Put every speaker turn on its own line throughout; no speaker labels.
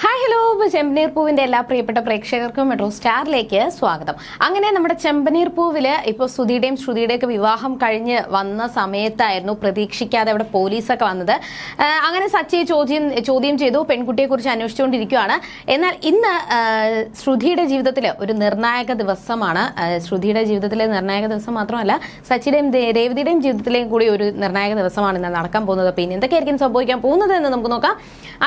Hi hello, ചെമ്പനീർ പൂവിന്റെ എല്ലാ പ്രിയപ്പെട്ട പ്രേക്ഷകർക്കും മെട്രോ സ്റ്റാറിലേക്ക് സ്വാഗതം. അങ്ങനെ നമ്മുടെ ചെമ്പനീർ പൂവില് ഇപ്പോൾ ശ്രുതിയുടെയും ഒക്കെ വിവാഹം കഴിഞ്ഞ് വന്ന സമയത്തായിരുന്നു പ്രതീക്ഷിക്കാതെ അവിടെ പോലീസൊക്കെ വന്നത്. അങ്ങനെ സച്ചിയെ ചോദ്യം ചെയ്തു, പെൺകുട്ടിയെ കുറിച്ച് അന്വേഷിച്ചുകൊണ്ടിരിക്കുകയാണ്. എന്നാൽ ഇന്ന് ശ്രുതിയുടെ ജീവിതത്തിൽ ഒരു നിർണായക ദിവസമാണ്. ശ്രുതിയുടെ ജീവിതത്തിലെ നിർണായക ദിവസം മാത്രമല്ല, സച്ചിയുടെയും രേവതിയുടെയും ജീവിതത്തിലേയും കൂടി ഒരു നിർണായക ദിവസമാണ് ഇന്ന് നടക്കാൻ പോകുന്നത്. അപ്പോൾ ഇനി എന്തൊക്കെയായിരിക്കും സംഭവിക്കാൻ പോകുന്നത് എന്ന് നമുക്ക് നോക്കാം.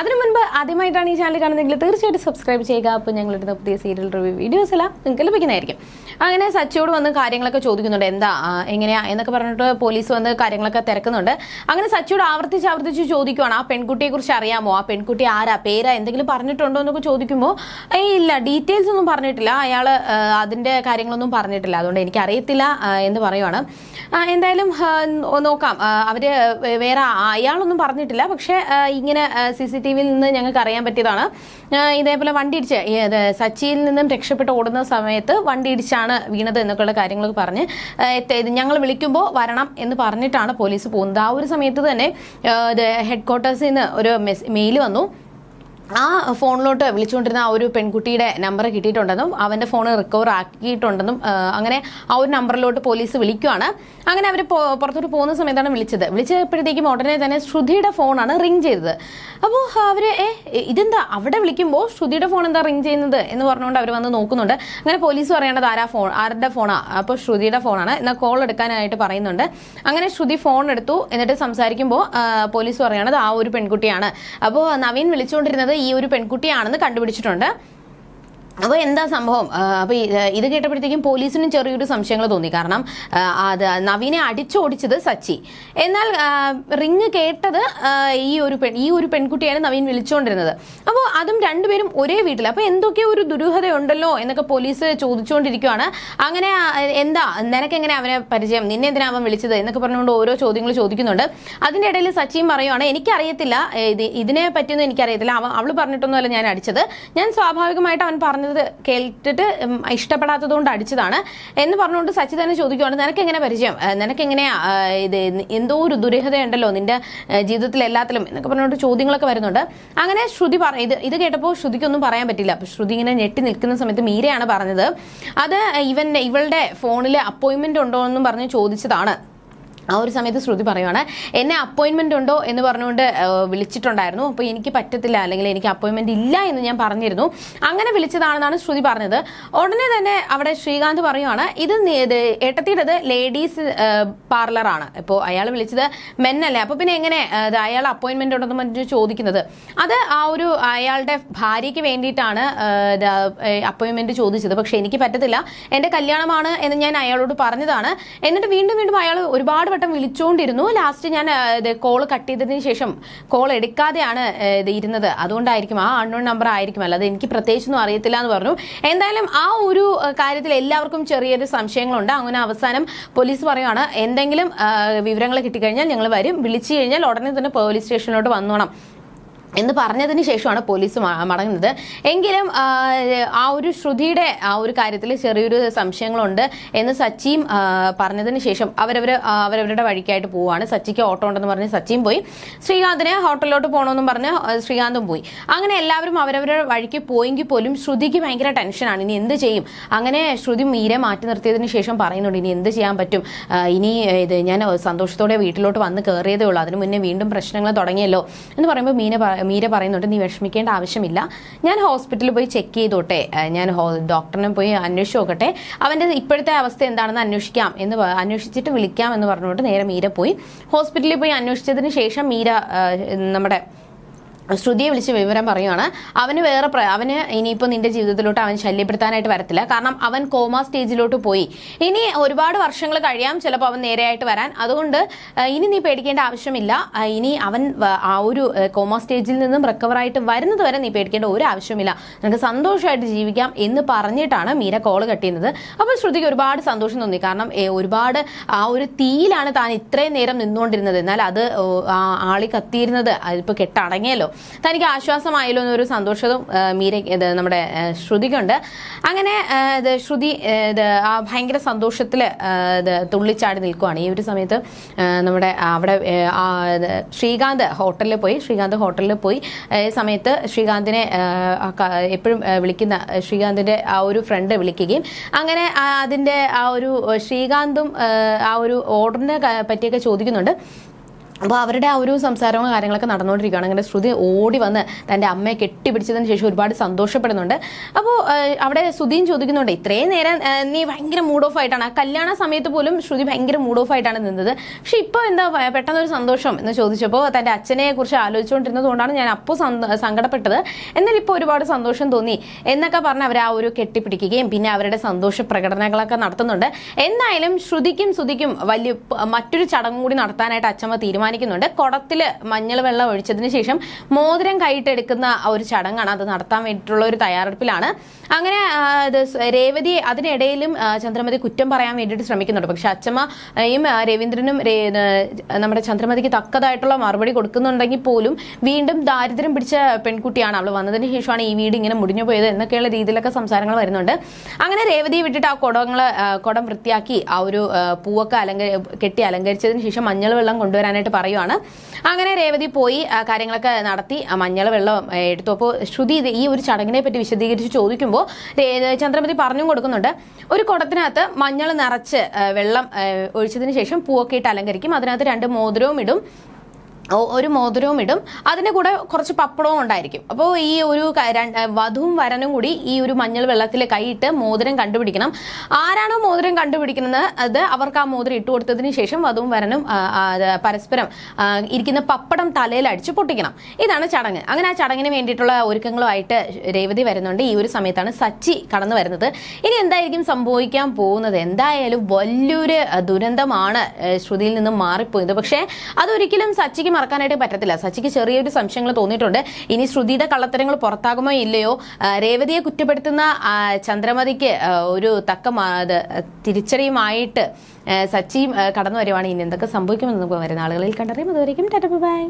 അതിനു മുൻപ് ആദ്യമായിട്ടാണ് ഈ ചാനൽ കാണുന്നെങ്കിൽ തീർച്ചയായിട്ടും സബ്സ്ക്രൈബ് ചെയ്യുക. അപ്പോൾ ഞങ്ങളുടെ പുതിയ സീരിയൽ റിവ്യൂ വീഡിയോസ് എല്ലാം നിങ്ങൾക്ക് ലഭിക്കുന്നതായിരിക്കും. അങ്ങനെ സച്ചിയോട് വന്ന് കാര്യങ്ങളൊക്കെ ചോദിക്കുന്നുണ്ട്, എന്താ എങ്ങനെയാ എന്നൊക്കെ പറഞ്ഞിട്ട് പോലീസ് വന്ന് കാര്യങ്ങളൊക്കെ തിരക്കുന്നുണ്ട്. അങ്ങനെ സച്ചിയോട് ആവർത്തിച്ച് ചോദിക്കുവാണ്, ആ പെൺകുട്ടിയെ കുറിച്ച് അറിയാമോ, ആ പെൺകുട്ടി ആരാ, പേരാ, എന്തെങ്കിലും പറഞ്ഞിട്ടുണ്ടോ എന്നൊക്കെ ചോദിക്കുമ്പോൾ ഇല്ല, ഡീറ്റെയിൽസ് ഒന്നും പറഞ്ഞിട്ടില്ല, അയാൾ അതിന്റെ കാര്യങ്ങളൊന്നും പറഞ്ഞിട്ടില്ല, അതുകൊണ്ട് എനിക്ക് അറിയത്തില്ല എന്ന് പറയുവാണ്. എന്തായാലും നോക്കാം, അവര് വേറെ അയാളൊന്നും പറഞ്ഞിട്ടില്ല, പക്ഷെ ഇങ്ങനെ CCTV നിന്ന് ഞങ്ങൾക്ക് അറിയാൻ പറ്റിയതാണ്. ഇതേപോലെ വണ്ടി ഇടിച്ച് സച്ചിയിൽ നിന്നും രക്ഷപ്പെട്ട് ഓടുന്ന സമയത്ത് വണ്ടി ഇടിച്ചാണ് വീണത് എന്നൊക്കെയുള്ള കാര്യങ്ങളൊക്കെ പറഞ്ഞ് ഞങ്ങൾ വിളിക്കുമ്പോൾ വരണം എന്ന് പറഞ്ഞിട്ടാണ് പോലീസ് പോകുന്നത്. ആ ഒരു സമയത്ത് തന്നെ ഹെഡ് ക്വാർട്ടേഴ്സിൽ നിന്ന് ഒരു മെയിൽ വന്നു. ആ ഫോണിലോട്ട് വിളിച്ചുകൊണ്ടിരുന്ന ആ ഒരു പെൺകുട്ടിയുടെ നമ്പർ കിട്ടിയിട്ടുണ്ടെന്നും അവന്റെ ഫോൺ റിക്കവർ ആക്കിയിട്ടുണ്ടെന്നും അങ്ങനെ ആ ഒരു നമ്പറിലോട്ട് പോലീസ് വിളിക്കുവാണ്. അങ്ങനെ അവർ പുറത്തോട്ട് പോകുന്ന സമയത്താണ് വിളിച്ചപ്പോഴത്തേക്കും ഉടനെ തന്നെ ശ്രുതിയുടെ ഫോണാണ് റിങ് ചെയ്തത്. അപ്പോൾ അവര് ഇതെന്താ അവിടെ വിളിക്കുമ്പോൾ ശ്രുതിയുടെ ഫോൺ എന്താ റിങ് ചെയ്യുന്നത് എന്ന് പറഞ്ഞുകൊണ്ട് അവർ വന്ന് നോക്കുന്നുണ്ട്. അങ്ങനെ പോലീസ് പറയേണ്ടത് ആരുടെ ഫോണാ, അപ്പോൾ ശ്രുതിയുടെ ഫോണാണ്, എന്നാൽ കോൾ എടുക്കാനായിട്ട് പറയുന്നുണ്ട്. അങ്ങനെ ശ്രുതി ഫോൺ എടുത്തു. എന്നിട്ട് സംസാരിക്കുമ്പോൾ പോലീസ് പറയണത് ആ ഒരു പെൺകുട്ടിയാണ്. അപ്പോൾ നവീൻ വിളിച്ചുകൊണ്ടിരുന്നത് ഈ ഒരു പെൺകുട്ടിയാണെന്ന് കണ്ടുപിടിച്ചിട്ടുണ്ട്. അപ്പോൾ എന്താ സംഭവം? അപ്പോൾ ഇത് കേട്ടപ്പോഴത്തേക്കും പോലീസിനും ചെറിയൊരു സംശയങ്ങൾ തോന്നി. കാരണം അത് നവീനെ അടിച്ചോടിച്ചത് സച്ചി, എന്നാൽ റിങ് കേട്ടത് ഈ ഒരു പെൺകുട്ടിയാണ് നവീൻ വിളിച്ചുകൊണ്ടിരുന്നത്. അപ്പോൾ അതും രണ്ടുപേരും ഒരേ വീട്ടിൽ. അപ്പോൾ എന്തൊക്കെയോ ഒരു ദുരൂഹതയുണ്ടല്ലോ എന്നൊക്കെ പോലീസ് ചോദിച്ചുകൊണ്ടിരിക്കുകയാണ്. അങ്ങനെ എന്താ, നിനക്കെങ്ങനെ അവനെ പരിചയം, നിന്നെ എന്തിനാ അവൻ വിളിച്ചത് എന്നൊക്കെ പറഞ്ഞുകൊണ്ട് ഓരോ ചോദ്യങ്ങൾ ചോദിക്കുന്നുണ്ട്. അതിൻ്റെ ഇടയിൽ സച്ചിയും പറയുവാണ്, എനിക്കറിയത്തില്ല, ഇതിനെ പറ്റിയൊന്നും എനിക്കറിയത്തില്ല, അവൾ പറഞ്ഞിട്ടൊന്നുമല്ല ഞാൻ അടിച്ചത്, ഞാൻ സ്വാഭാവികമായിട്ട് അവൻ പറഞ്ഞത് കേട്ടിട്ട് ഇഷ്ടപ്പെടാത്തതുകൊണ്ട് അടിച്ചതാണ് എന്ന് പറഞ്ഞുകൊണ്ട് സച്ചി തന്നെ ചോദിക്കുവാണ്, നിനക്കെങ്ങനെ പരിചയം, നിനക്കെങ്ങനെയാ ഇത്, എന്തോ ഒരു ദുരൂഹതയുണ്ടല്ലോ നിന്റെ ജീവിതത്തിൽ എല്ലാത്തിലും എന്നൊക്കെ പറഞ്ഞുകൊണ്ട് ചോദ്യങ്ങളൊക്കെ വരുന്നുണ്ട്. അങ്ങനെ ശ്രുതി ഇത് കേട്ടപ്പോൾ ശ്രുതിക്കൊന്നും പറയാൻ പറ്റില്ല. അപ്പൊ ശ്രുതി ഇങ്ങനെ ഞെട്ടി നിൽക്കുന്ന സമയത്ത് മീരയാണ് പറഞ്ഞത്, അത് ഇവളുടെ ഫോണിൽ അപ്പോയിന്റ്മെന്റ് ഉണ്ടോ എന്നും പറഞ്ഞ് ചോദിച്ചതാണ്. ആ ഒരു സമയത്ത് ശ്രുതി പറയുവാണ്, എന്നെ അപ്പോയിൻമെന്റ് ഉണ്ടോ എന്ന് പറഞ്ഞുകൊണ്ട് വിളിച്ചിട്ടുണ്ടായിരുന്നു, അപ്പോൾ എനിക്ക് പറ്റത്തില്ല, അല്ലെങ്കിൽ എനിക്ക് അപ്പോയിൻമെന്റ് ഇല്ല എന്ന് ഞാൻ പറഞ്ഞിരുന്നു, അങ്ങനെ വിളിച്ചതാണെന്നാണ് ശ്രുതി പറഞ്ഞത്. ഉടനെ തന്നെ അവിടെ ശ്രീകാന്ത് പറയുവാണ്, ഇത് ഏട്ടത്തിയുടേത് ലേഡീസ് പാർലറാണ്, ഇപ്പോൾ അയാൾ വിളിച്ചത് മെന്നല്ലേ, അപ്പോൾ പിന്നെ എങ്ങനെ അയാൾ അപ്പോയിൻമെന്റ് ഉണ്ടെന്ന് പറഞ്ഞ് ചോദിക്കുന്നത്, അത് ആ ഒരു അയാളുടെ ഭാര്യയ്ക്ക് വേണ്ടിയിട്ടാണ് അപ്പോയിൻമെന്റ് ചോദിച്ചത്, പക്ഷെ എനിക്ക് പറ്റത്തില്ല, എൻ്റെ കല്യാണമാണ് എന്ന് ഞാൻ അയാളോട് പറഞ്ഞതാണ്. എന്നിട്ട് വീണ്ടും അയാൾ ഒരുപാട് വട്ടം വിളിച്ചുകൊണ്ടിരുന്നു. ലാസ്റ്റ് ഞാൻ കോൾ കട്ട് ചെയ്തതിന് ശേഷം കോൾ എടുക്കാതെയാണ് ഇരുന്നത്, അതുകൊണ്ടായിരിക്കും, ആ അൺനോൺ നമ്പർ ആയിരിക്കും, അല്ലാതെ എനിക്ക് പ്രത്യേകിച്ചൊന്നും അറിയത്തില്ല എന്ന് പറഞ്ഞു. എന്തായാലും ആ ഒരു കാര്യത്തിൽ എല്ലാവർക്കും ചെറിയൊരു സംശയങ്ങളുണ്ട്. അങ്ങനെ അവസാനം പോലീസ് പറയുവാണ്, എന്തെങ്കിലും വിവരങ്ങൾ കിട്ടിക്കഴിഞ്ഞാൽ ഞങ്ങൾ വരും, വിളിച്ചു കഴിഞ്ഞാൽ ഉടനെ തന്നെ പോലീസ് സ്റ്റേഷനിലോട്ട് വന്നോണം എന്ന് പറഞ്ഞതിന് ശേഷമാണ് പോലീസ് മടങ്ങുന്നത്. എങ്കിലും ആ ഒരു ശ്രുതിയുടെ ആ ഒരു കാര്യത്തിൽ ചെറിയൊരു സംശയങ്ങളുണ്ട് എന്ന് സച്ചിയും പറഞ്ഞതിന് ശേഷം അവരവരുടെ വഴിക്കായിട്ട് പോവുകയാണ്. സച്ചിക്ക് ഓട്ടോ ഉണ്ടെന്ന് പറഞ്ഞ് സച്ചിയും പോയി, ശ്രീകാന്തിനെ ഹോട്ടലിലോട്ട് പോകണമെന്നും പറഞ്ഞ് ശ്രീകാന്തും പോയി. അങ്ങനെ എല്ലാവരും അവരവരുടെ വഴിക്ക് പോയെങ്കിൽ പോലും ശ്രുതിക്ക് ഭയങ്കര ടെൻഷനാണ്, ഇനി എന്ത് ചെയ്യും. അങ്ങനെ ശ്രുതി മീരെ മാറ്റി നിർത്തിയതിന് ശേഷം പറയുന്നുണ്ട്, ഇനി എന്ത് ചെയ്യാൻ പറ്റും, ഇനി ഞാൻ സന്തോഷത്തോടെ വീട്ടിലോട്ട് വന്ന് കയറിയതേ ഉള്ളൂ, അതിന് മുന്നേ വീണ്ടും പ്രശ്നങ്ങൾ തുടങ്ങിയല്ലോ എന്ന് പറയുമ്പോൾ മീര പറയുന്നുണ്ട്, നീ വിഷമിക്കേണ്ട ആവശ്യമില്ല, ഞാൻ ഹോസ്പിറ്റലിൽ പോയി ചെക്ക് ചെയ്തോട്ടെ, ഞാൻ ഡോക്ടറിനെ പോയി അന്വേഷിച്ച് നോക്കട്ടെ, അവൻ്റെ ഇപ്പോഴത്തെ അവസ്ഥ എന്താണെന്ന് അന്വേഷിച്ചിട്ട് വിളിക്കാം എന്ന് പറഞ്ഞുകൊണ്ട് നേരെ മീര പോയി ഹോസ്പിറ്റലിൽ പോയി അന്വേഷിച്ചതിന് ശേഷം മീര നമ്മുടെ ശ്രുതിയെ വിളിച്ച് വിവരം പറയുവാണ്, അവന് ഇനിയിപ്പോൾ നിന്റെ ജീവിതത്തിലോട്ട് അവൻ ശല്യപ്പെടുത്താനായിട്ട് വരത്തില്ല, കാരണം അവൻ കോമ സ്റ്റേജിലോട്ട് പോയി, ഇനി ഒരുപാട് വർഷങ്ങൾ കഴിയാം ചിലപ്പോൾ അവൻ നേരെയായിട്ട് വരാൻ, അതുകൊണ്ട് ഇനി നീ പേടിക്കേണ്ട ആവശ്യമില്ല, ഇനി അവൻ ആ ഒരു കോമ സ്റ്റേജിൽ നിന്നും റിക്കവറായിട്ട് വരുന്നത് വരെ നീ പേടിക്കേണ്ട ഒരു ആവശ്യമില്ല, നിനക്ക് സന്തോഷമായിട്ട് ജീവിക്കാം എന്ന് പറഞ്ഞിട്ടാണ് മീര കോള് കട്ട് ചെയ്യുന്നത്. അപ്പോൾ ശ്രുതിക്ക് ഒരുപാട് സന്തോഷം തോന്നി, കാരണം ഒരുപാട് ആ ഒരു തീയിലാണ് താൻ ഇത്രയും നേരം നിന്നുകൊണ്ടിരുന്നത്, എന്നാൽ അത് ആളി കത്തിയിരുന്നത് അതിപ്പോൾ കെട്ടടങ്ങിയല്ലോ, തനിക്ക് ആശ്വാസമായല്ലോ എന്നൊരു സന്തോഷവും നമ്മുടെ ശ്രുതിക്കുണ്ട്. അങ്ങനെ ശ്രുതി ഭയങ്കര സന്തോഷത്തിൽ തുള്ളിച്ചാടി നിൽക്കുവാണ്. ഈ ഒരു സമയത്ത് നമ്മുടെ അവിടെ ശ്രീകാന്ത് ഹോട്ടലിൽ പോയി ഈ സമയത്ത് ശ്രീകാന്തിനെ എപ്പോഴും വിളിക്കുന്ന ശ്രീകാന്തിന്റെ ആ ഒരു ഫ്രണ്ട് വിളിക്കുകയും അങ്ങനെ അതിന്റെ ആ ഒരു ശ്രീകാന്തും ആ ഒരു ഓർഡറിനെ പറ്റിയൊക്കെ ചോദിക്കുന്നുണ്ട്. അപ്പോൾ അവരുടെ ആ ഒരു സംസാരവും കാര്യങ്ങളൊക്കെ നടന്നുകൊണ്ടിരിക്കുകയാണ്. അങ്ങനെ ശ്രുതി ഓടി വന്ന് തൻ്റെ അമ്മയെ കെട്ടിപ്പിടിച്ചതിന് ശേഷം ഒരുപാട് സന്തോഷപ്പെടുന്നുണ്ട്. അപ്പോൾ അവിടെ ശ്രുതിയും ചോദിക്കുന്നുണ്ട്, ഇത്രയും നേരം നീ ഭയങ്കര മൂഡ് ഓഫ് ആയിട്ടാണ്, ആ കല്യാണ സമയത്ത് പോലും ശ്രുതി ഭയങ്കര മൂഡ് ഓഫ് ആയിട്ടാണ് നിന്നത്, പക്ഷെ ഇപ്പോൾ എന്താ പെട്ടെന്നൊരു സന്തോഷം എന്ന് ചോദിച്ചപ്പോൾ തൻ്റെ അച്ഛനെ കുറിച്ച് ആലോചിച്ചുകൊണ്ടിരുന്നത് കൊണ്ടാണ് ഞാൻ അപ്പോൾ സങ്കടപ്പെട്ടത്, എന്നാൽ ഇപ്പോൾ ഒരുപാട് സന്തോഷം തോന്നി എന്നൊക്കെ പറഞ്ഞ് അവർ ആ ഒരു കെട്ടിപ്പിടിക്കുകയും പിന്നെ അവരുടെ സന്തോഷ പ്രകടനങ്ങളൊക്കെ നടത്തുന്നുണ്ട്. എന്തായാലും ശ്രുതിക്കും ശ്രുതിക്കും വലിയ മറ്റൊരു ചടങ്ങ് കൂടി നടത്താനായിട്ട് അച്ഛമ്മ തീരുമാനിക്കുന്നുണ്ട്. കുടത്തില് മഞ്ഞൾ വെള്ളം ഒഴിച്ചതിന് ശേഷം മോതിരം കൈയിട്ടെടുക്കുന്ന ഒരു ചടങ്ങാണ്. അത് നടത്താൻ വേണ്ടിയിട്ടുള്ള ഒരു തയ്യാറെടുപ്പിലാണ്. അങ്ങനെ രേവതി അതിനിടയിലും ചന്ദ്രമതി കുറ്റം പറയാൻ വേണ്ടിയിട്ട് ശ്രമിക്കുന്നുണ്ട്. പക്ഷെ അച്ഛമ്മയും രവീന്ദ്രനും നമ്മുടെ ചന്ദ്രമതിക്ക് തക്കതായിട്ടുള്ള മറുപടി കൊടുക്കുന്നുണ്ടെങ്കിൽ പോലും വീണ്ടും ദാരിദ്ര്യം പിടിച്ച പെൺകുട്ടിയാണ്, അവൾ വന്നതിന് ശേഷമാണ് ഈ വീട് ഇങ്ങനെ മുടിഞ്ഞു പോയത് എന്നൊക്കെയുള്ള രീതിയിലൊക്കെ സംസാരങ്ങൾ വരുന്നുണ്ട്. അങ്ങനെ രേവതിയെ വിട്ടിട്ട് ആ കുടം വൃത്തിയാക്കി ആ ഒരു പൂവൊക്കെ കെട്ടി അലങ്കരിച്ചതിന് ശേഷം മഞ്ഞൾ വെള്ളം കൊണ്ടുവരാനായിട്ട് പറയുവാണ്. അങ്ങനെ രേവതി പോയി കാര്യങ്ങളൊക്കെ നടത്തി മഞ്ഞൾ വെള്ളം എടുത്തു. അപ്പോൾ ശ്രുതി ഈ ഒരു ചടങ്ങിനെ പറ്റി വിശദീകരിച്ച് ചോദിക്കുമ്പോൾ ചന്ദ്രമതി പറഞ്ഞും കൊടുക്കുന്നുണ്ട്, ഒരു കുടത്തിനകത്ത് മഞ്ഞൾ നിറച്ച് വെള്ളം ഒഴിച്ചതിന് ശേഷം പൂവൊക്കെ ഇട്ട് അലങ്കരിക്കും, അതിനകത്ത് 2 മോതിരവും ഇടും, അതിൻ്റെ കൂടെ കുറച്ച് പപ്പടവും ഉണ്ടായിരിക്കും. അപ്പോൾ ഈ ഒരു വധുവും വരനും കൂടി ഈ ഒരു മഞ്ഞൾ വെള്ളത്തിൽ കൈയിട്ട് മോതിരം കണ്ടുപിടിക്കണം. ആരാണോ മോതിരം കണ്ടുപിടിക്കുന്നത് അത് അവർക്ക് ആ മോതിരം ഇട്ട് കൊടുത്തതിന് ശേഷം വധുവും വരനും പരസ്പരം ഇരിക്കുന്ന പപ്പടം തലയിൽ അടിച്ച് പൊട്ടിക്കണം. ഇതാണ് ചടങ്ങ്. അങ്ങനെ ആ ചടങ്ങിന് വേണ്ടിയിട്ടുള്ള ഒരുക്കങ്ങളുമായിട്ട് രേവതി വരുന്നുണ്ട്. ഈ ഒരു സമയത്താണ് സച്ചി കടന്നു വരുന്നത്. ഇനി എന്തായിരിക്കും സംഭവിക്കാൻ പോകുന്നത്? എന്തായാലും വലിയൊരു ദുരന്തമാണ് ശ്രുതിയിൽ നിന്നും മാറിപ്പോയത്. പക്ഷേ അതൊരിക്കലും സച്ചിക്ക് മറക്കാനായിട്ട് പറ്റത്തില്ല. സച്ചിക്ക് ചെറിയൊരു സംശയങ്ങൾ തോന്നിയിട്ടുണ്ട്. ഇനി ശ്രുതിയുടെ കള്ളത്തരങ്ങൾ പുറത്താകുമോ ഇല്ലയോ, രേവതിയെ കുറ്റപ്പെടുത്തുന്ന ചന്ദ്രമതിക്ക് ഒരു തക്ക തിരിച്ചറിയുമായിട്ട് സച്ചിയും കടന്നു വരുവാണ്. ഇനി എന്തൊക്കെ സംഭവിക്കുമെന്ന് നമുക്ക് വരുന്ന ആളുകളിൽ കണ്ടറിയാം. അതുവരെയും ടാറ്റ ബൈ.